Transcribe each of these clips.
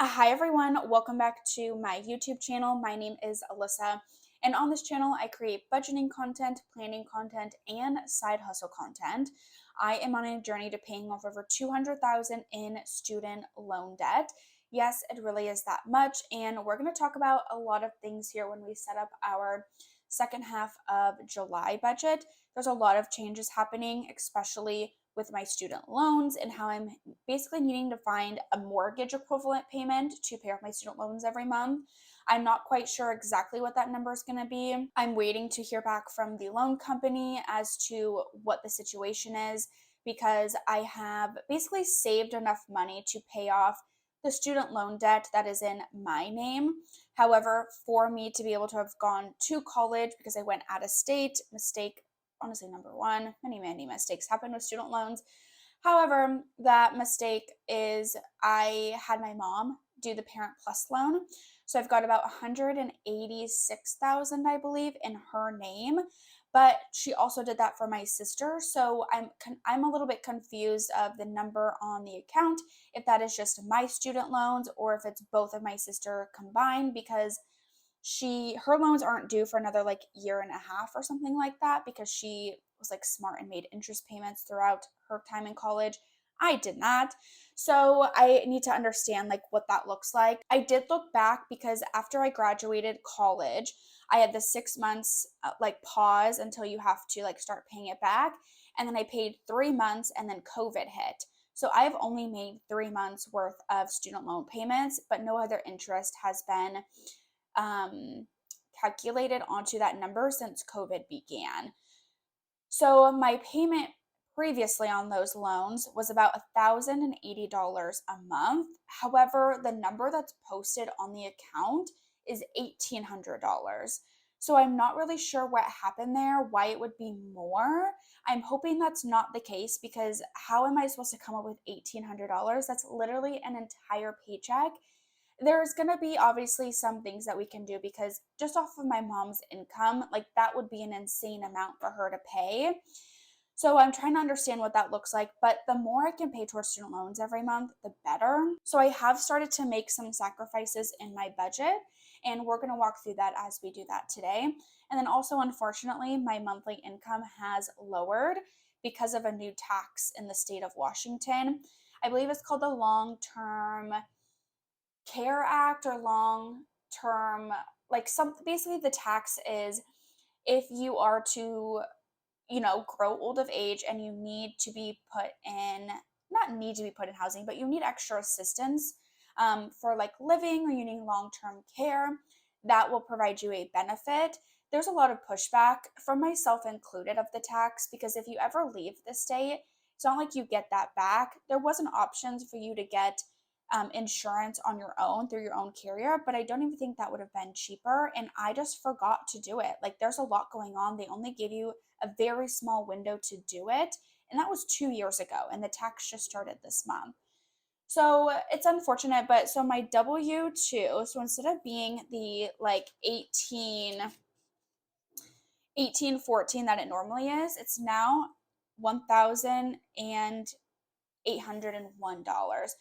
Hi everyone, welcome back to my YouTube channel. My name is Alyssa, and on this channel I create budgeting content, planning content, and side hustle content. I am on a journey to paying off over $200,000 in student loan debt. Yes, it really is that much, and we're going to talk about a lot of things here when we set up our second half of July budget. There's a lot of changes happening, especially with my student loans and how I'm basically needing to find a mortgage equivalent payment to pay off my student loans every month. I'm not quite sure exactly what that number is going to be. I'm waiting to hear back from the loan company as to what the situation is because I have basically saved enough money to pay off the student loan debt that is in my name. However, for me to be able to have gone to college because I went out of state, mistake honestly number one. Many mistakes happen with student loans. However, that mistake is I had my mom do the Parent Plus loan. So I've got about 186,000, I believe, in her name. But she also did that for my sister. So I'm a little bit confused of the number on the account, if that is just my student loans or if it's both of my sister combined, because her loans aren't due for another like year and a half or something like that because she was like smart and made interest payments throughout her time in college. I did not. So I need to understand like what that looks like. I did look back because after I graduated college, I had the 6 months like pause until you have to like start paying it back. And then I paid 3 months and then COVID hit. So I've only made 3 months worth of student loan payments, but no other interest has been calculated onto that number since COVID began. So my payment previously on those loans was about $1,080 a month. However, the number that's posted on the account is $1,800. So I'm not really sure what happened there, why it would be more. I'm hoping that's not the case because how am I supposed to come up with $1,800? That's literally an entire paycheck. There's going to be obviously some things that we can do because just off of my mom's income, like that would be an insane amount for her to pay. So I'm trying to understand what that looks like, but the more I can pay towards student loans every month, the better. So I have started to make some sacrifices in my budget, and we're going to walk through that as we do that today. And then also, unfortunately, my monthly income has lowered because of a new tax in the state of Washington. I believe it's called the Long-Term Care Act or long term, like some basically the tax is if you are to, grow old of age and you need to be put in, not need to be put in housing, but you need extra assistance for like living or you need long term care, that will provide you a benefit. There's a lot of pushback from myself included of the tax because if you ever leave the state, it's not like you get that back. There wasn't options for you to get insurance on your own through your own carrier, but I don't even think that would have been cheaper. And I just forgot to do it. Like, there's a lot going on. They only give you a very small window to do it. And that was 2 years ago. And the tax just started this month. So it's unfortunate. But so my W-2, so instead of being the like 1814 that it normally is, it's now $1,801.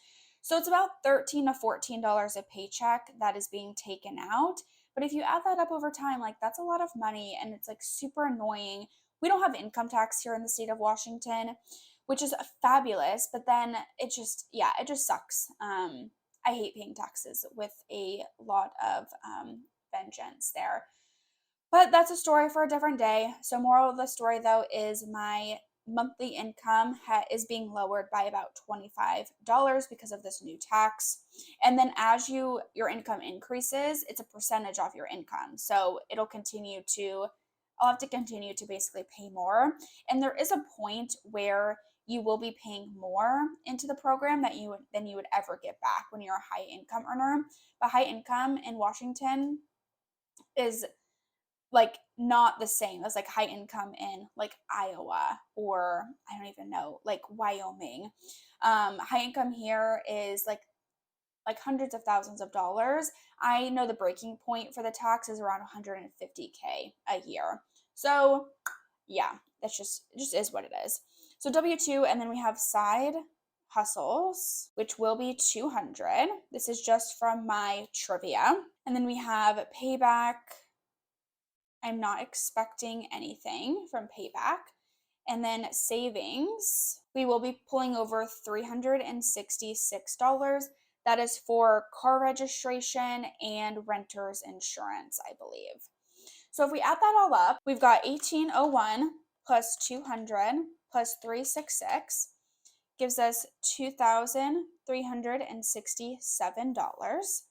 So it's about $13 to $14 a paycheck that is being taken out. But if you add that up over time, like that's a lot of money and it's like super annoying. We don't have income tax here in the state of Washington, which is fabulous, but then it just, yeah, it just sucks. I hate paying taxes with a lot of vengeance there. But that's a story for a different day. So moral of the story though is my monthly income is being lowered by about $25 because of this new tax. And then as your income increases, it's a percentage of your income. So I'll have to continue to basically pay more. And there is a point where you will be paying more into the program than you would ever get back when you're a high income earner. But high income in Washington is like not the same as like high income in like Iowa or I don't even know, like Wyoming. High income here is like hundreds of thousands of dollars. I know the breaking point for the tax is around 150K a year. So yeah, it just is what it is. So W-2, and then we have side hustles, which will be $200. This is just from my trivia. And then we have payback. I'm not expecting anything from payback. And then savings, we will be pulling over $366. That is for car registration and renter's insurance, I believe. So if we add that all up, we've got 1801 plus 200 plus 366 gives us $2,367.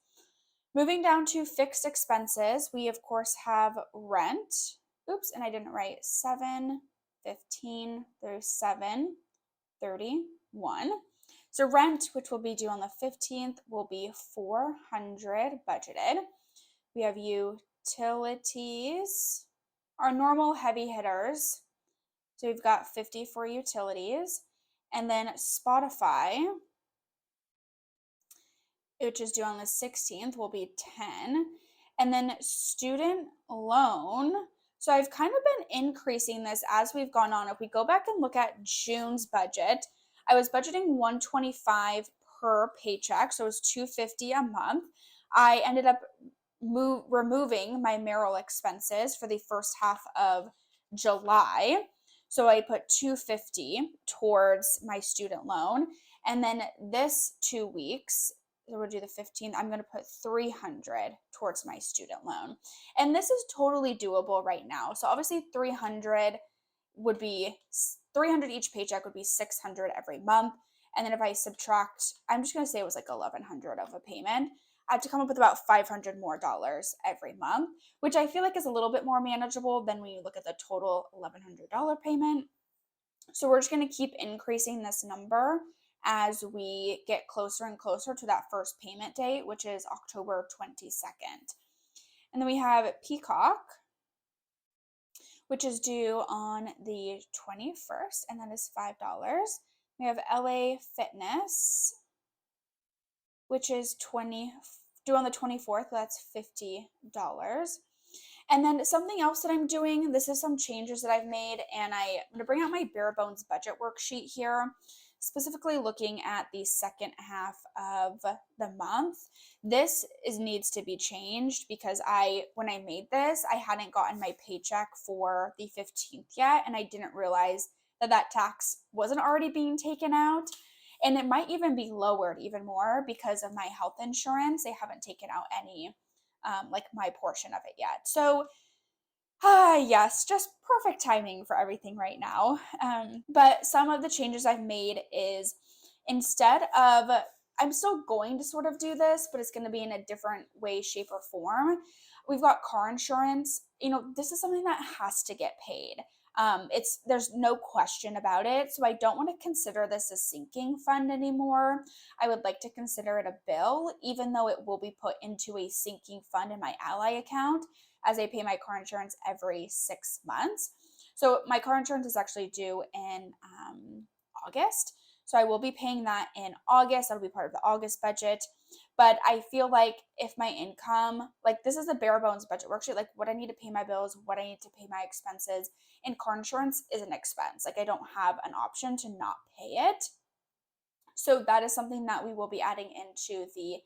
Moving down to fixed expenses, we of course have rent. Oops, and I didn't write 7/15 through 7/31. So rent, which will be due on the 15th, will be $400 budgeted. We have utilities, our normal heavy hitters. So we've got 50 for utilities. And then Spotify, which is due on the 16th, will be 10. And then student loan. So I've kind of been increasing this as we've gone on. If we go back and look at June's budget, I was budgeting $125 per paycheck. So it was $250 a month. I ended up removing my Merrill expenses for the first half of July. So I put $250 towards my student loan. And then this 2 weeks, so we'll do the 15th, I'm going to put $300 towards my student loan. And this is totally doable right now. So obviously 300 would be 300 each paycheck would be 600 every month. And then if I subtract, I'm just going to say it was like 1,100 of a payment, I have to come up with about $500 more every month, which I feel like is a little bit more manageable than when you look at the total $1,100 payment. So we're just going to keep increasing this number as we get closer and closer to that first payment date, which is October 22nd. And then we have Peacock, which is due on the 21st, and that is $5. We have LA Fitness, which is due on the 24th, that's $50. And then something else that I'm doing, this is some changes that I've made, and I'm going to bring out my bare bones budget worksheet here, specifically looking at the second half of the month. This needs to be changed because when I made this, I hadn't gotten my paycheck for the 15th yet, and I didn't realize that tax wasn't already being taken out. And it might even be lowered even more because of my health insurance. They haven't taken out any, like my portion of it yet. So, yes, just perfect timing for everything right now. But some of the changes I've made is instead of, I'm still going to sort of do this, but it's going to be in a different way, shape, or form. We've got car insurance. This is something that has to get paid. There's no question about it. So I don't want to consider this a sinking fund anymore. I would like to consider it a bill, even though it will be put into a sinking fund in my Ally account as I pay my car insurance every 6 months. So my car insurance is actually due in August. So I will be paying that in August. That'll be part of the August budget. But I feel like if my income, like this is a bare bones budget worksheet, like what I need to pay my bills, what I need to pay my expenses, and car insurance is an expense. Like I don't have an option to not pay it. So that is something that we will be adding into the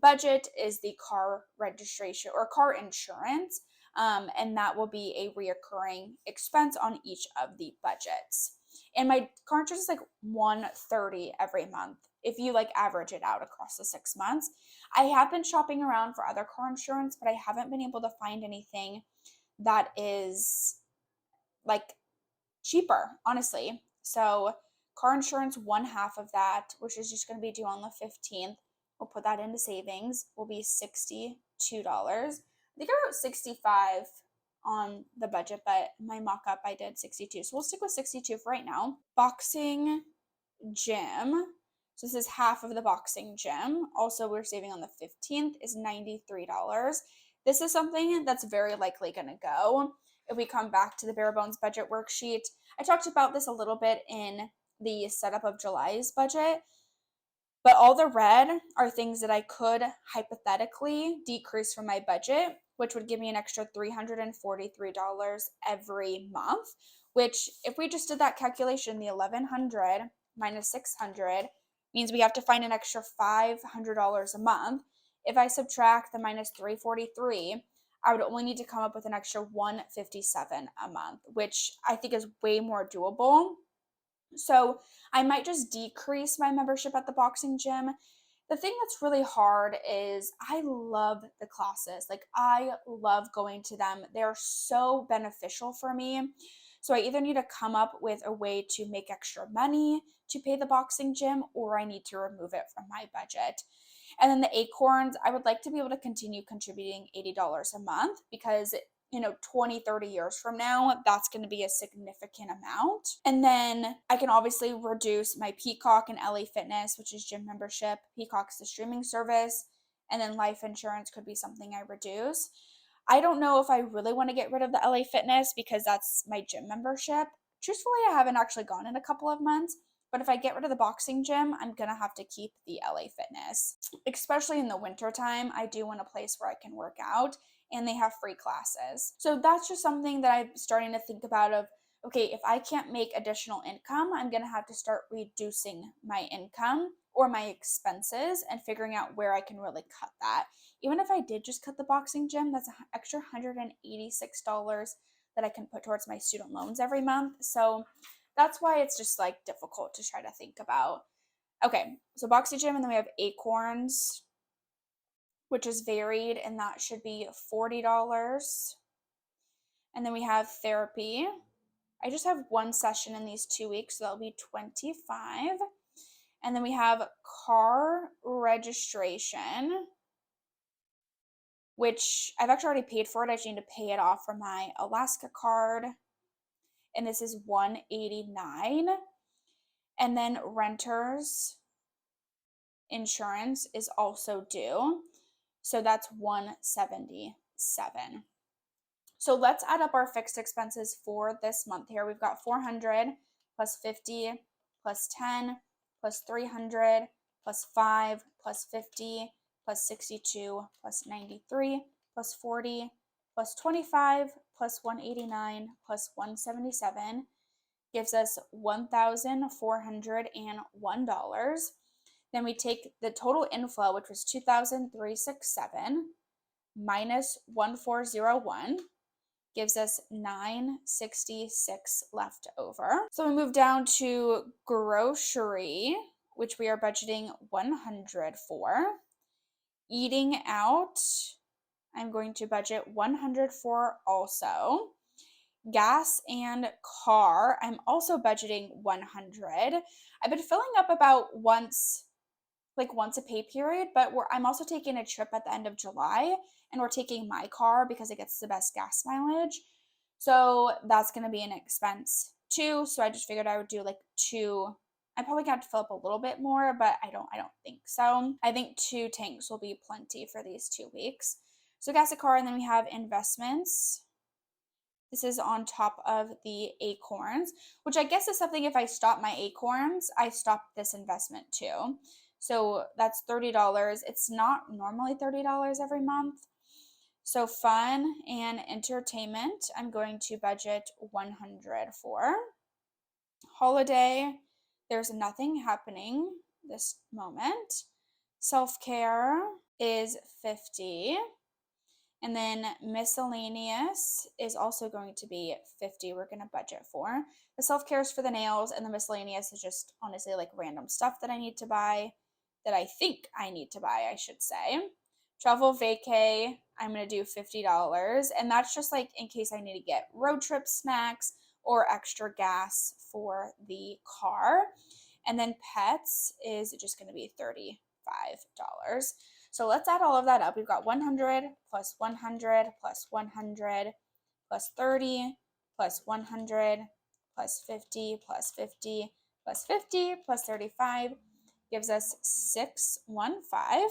budget is the car registration or car insurance. And that will be a reoccurring expense on each of the budgets. And my car insurance is like $130 every month if you like average it out across the 6 months. I have been shopping around for other car insurance, but I haven't been able to find anything that is like cheaper, honestly. So car insurance, one half of that, which is just going to be due on the 15th, we'll put that into savings, will be $62. I think I wrote 65 on the budget, but my mock-up I did 62. So we'll stick with 62 for right now. Boxing gym. So this is half of the boxing gym. Also, we're saving on the 15th is $93. This is something that's very likely going to go if we come back to the bare bones budget worksheet. I talked about this a little bit in the setup of July's budget, but all the red are things that I could hypothetically decrease from my budget, which would give me an extra $343 every month, which if we just did that calculation, the 1,100 minus 600 means we have to find an extra $500 a month. If I subtract the minus 343, I would only need to come up with an extra 157 a month, which I think is way more doable. So I might just decrease my membership at the boxing gym. The thing that's really hard is I love the classes. Like, I love going to them. They're so beneficial for me. So I either need to come up with a way to make extra money to pay the boxing gym, or I need to remove it from my budget. And then the acorns, I would like to be able to continue contributing $80 a month because 20, 30 years from now, that's going to be a significant amount. And then I can obviously reduce my Peacock and LA Fitness, which is gym membership. Peacock's the streaming service. And then life insurance could be something I reduce. I don't know if I really want to get rid of the LA Fitness because that's my gym membership. Truthfully, I haven't actually gone in a couple of months. But if I get rid of the boxing gym, I'm going to have to keep the LA Fitness. Especially in the wintertime, I do want a place where I can work out, and they have free classes. So that's just something that I'm starting to think about of, okay, if I can't make additional income, I'm going to have to start reducing my income or my expenses and figuring out where I can really cut that. Even if I did just cut the boxing gym, that's an extra $186 that I can put towards my student loans every month. So that's why it's just like difficult to try to think about. Okay, so boxing gym, and then we have acorns, which is varied, and that should be $40. And then we have therapy. I just have one session in these 2 weeks, so that'll be $25. And then we have car registration, which I've actually already paid for it. I just need to pay it off from my Alaska card. And this is $189. And then renters insurance is also due. So that's $177. So let's add up our fixed expenses for this month here. We've got 400 plus 50 plus 10 plus 300 plus 5 plus 50 plus 62 plus 93 plus 40 plus 25 plus 189 plus 177 gives us $1,401. Then we take the total inflow, which was $2,367 minus 1,401, gives us $966 left over. So we move down to grocery, which we are budgeting $100 for. Eating out, I'm going to budget $100 for also. Gas and car, I'm also budgeting $100. I've been filling up about once a pay period, but I'm also taking a trip at the end of July, and we're taking my car because it gets the best gas mileage. So that's going to be an expense too. So I just figured I would do like two. I probably have to fill up a little bit more, but I don't think so. I think 2 tanks will be plenty for these 2 weeks. So gas and car, and then we have investments. This is on top of the acorns, which I guess is something, if I stop my acorns, I stop this investment too. So that's $30. It's not normally $30 every month. So fun and entertainment, I'm going to budget $100 for. Holiday, there's nothing happening this moment. Self-care is $50. And then miscellaneous is also going to be $50 we're going to budget for. The self-care is for the nails, and the miscellaneous is just honestly like random stuff that I need to buy, that I think I need to buy, I should say. Travel vacay, I'm going to do $50, and that's just like in case I need to get road trip snacks or extra gas for the car. And then pets is just going to be $35. So let's add all of that up. We've got 100 plus 100 plus 100 plus 30 plus 100 plus 50 plus 50 plus 50 plus 35 gives us 615.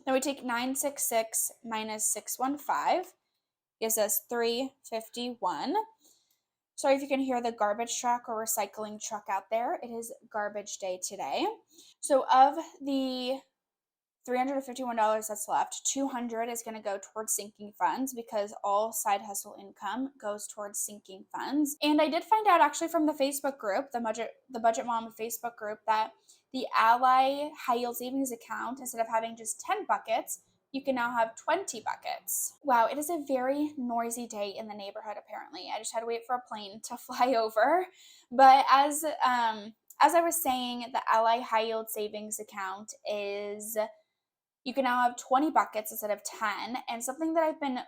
Then we take 966 minus 615 gives us 351. Sorry if you can hear the garbage truck or recycling truck out there. It is garbage day today. So of the $351 that's left, $200 is going to go towards sinking funds because all side hustle income goes towards sinking funds. And I did find out actually from the Facebook group, the Budget Mom Facebook group, that the Ally high yield savings account, instead of having just 10 buckets, you can now have 20 buckets. Wow, it is a very noisy day in the neighborhood, apparently. I just had to wait for a plane to fly over. But as I was saying, the Ally high yield savings account is, you can now have 20 buckets instead of 10. And something that I've been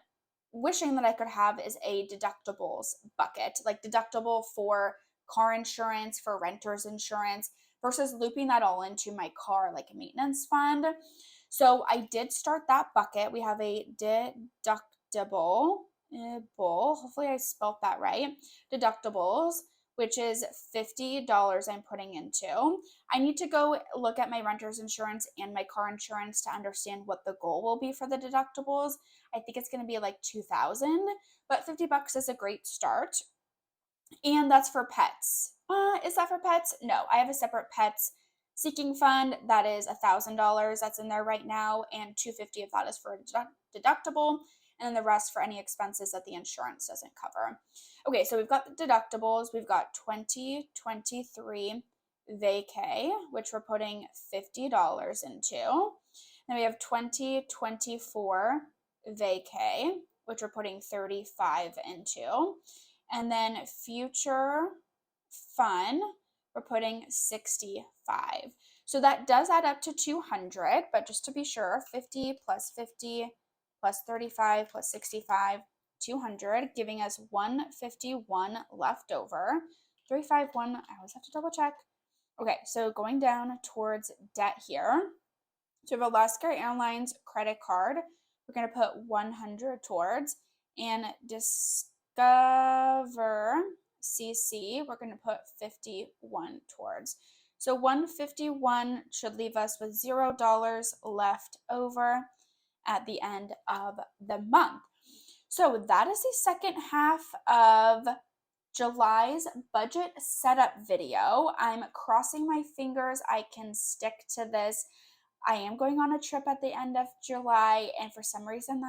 wishing that I could have is a deductibles bucket, like deductible for car insurance, for renter's insurance, versus looping that all into my car like a maintenance fund. So I did start that bucket. We have a deductible, hopefully I spelled that right, deductibles, which is $50 I'm putting into. I need to go look at my renter's insurance and my car insurance to understand what the goal will be for the deductibles. I think it's going to be like 2,000, but 50 bucks is a great start. And that's for pets. Is that for pets? No, I have a separate pets seeking fund that is $1,000 that's in there right now, and $250 of that is for a deductible, and then the rest for any expenses that the insurance doesn't cover. Okay, so we've got the deductibles. We've got 2023 vacay, which we're putting $50 into. Then we have 2024 vacay, which we're putting $35 into. And then future fun, we're putting 65. So that does add up to 200, but just to be sure, 50 plus 50 plus 35 plus 65, 200, giving us 151 left over. 351, I always have to double check. Okay, so going down towards debt here. So we have Alaska Airlines credit card. We're going to put 100 towards, and Discover CC, we're going to put 51 towards. So 151 should leave us with $0 left over at the end of the month. So that is the second half of July's budget setup video. I'm crossing my fingers I can stick to this. I am going on a trip at the end of July, and for some reason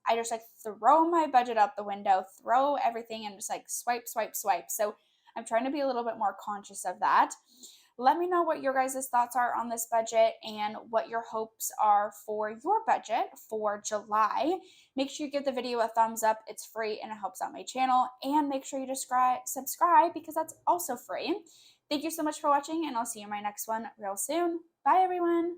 I just like throw my budget out the window, throw everything and just like swipe, swipe, swipe. So I'm trying to be a little bit more conscious of that. Let me know what your guys' thoughts are on this budget and what your hopes are for your budget for July. Make sure you give the video a thumbs up. It's free and it helps out my channel. And make sure you subscribe because that's also free. Thank you so much for watching, and I'll see you in my next one real soon. Bye, everyone.